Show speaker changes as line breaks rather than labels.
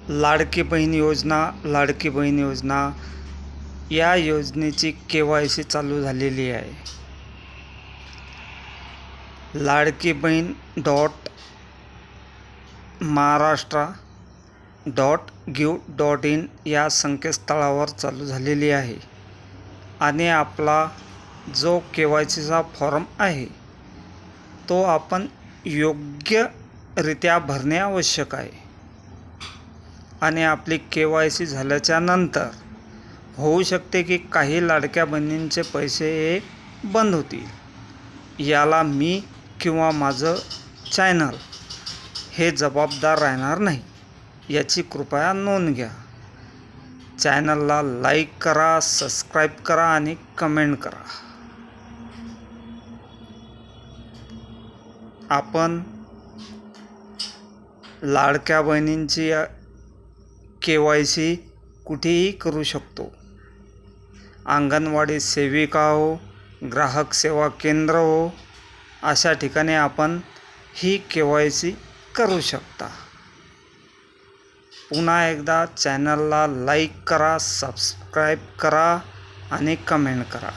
लाडकी बहीण योजना या योजनेची KYC चालू झालेली आहे. ladkibahin.महाराष्ट्र.gov.in या संकेतस्थळावर चालू झालेली आहे आणि आपला जो KYCचा फॉर्म आहे तो आपण योग्यरित्या भरणे आवश्यक आहे. आणि आपली KYC झाल्याच्या नंतर होऊ शकते की काही लाडक्या बहिणींचे पैसे हे बंद होतील. याला मी किंवा माझं चॅनल हे जबाबदार राहणार नाही, याची कृपया नोंद घ्या. चॅनलला लाईक करा, सबस्क्राईब करा आणि कमेंट करा. आपण लाडक्या बहिणींची KYC कुठेही करू शकतो. अंगणवाडी सेविका हो, ग्राहक सेवा केंद्र हो, अशा ठिकाणी आपण ही KYC करू शकता. पुन्हा एकदा चॅनलला लाईक करा, सबस्क्राईब करा आणि कमेंट करा.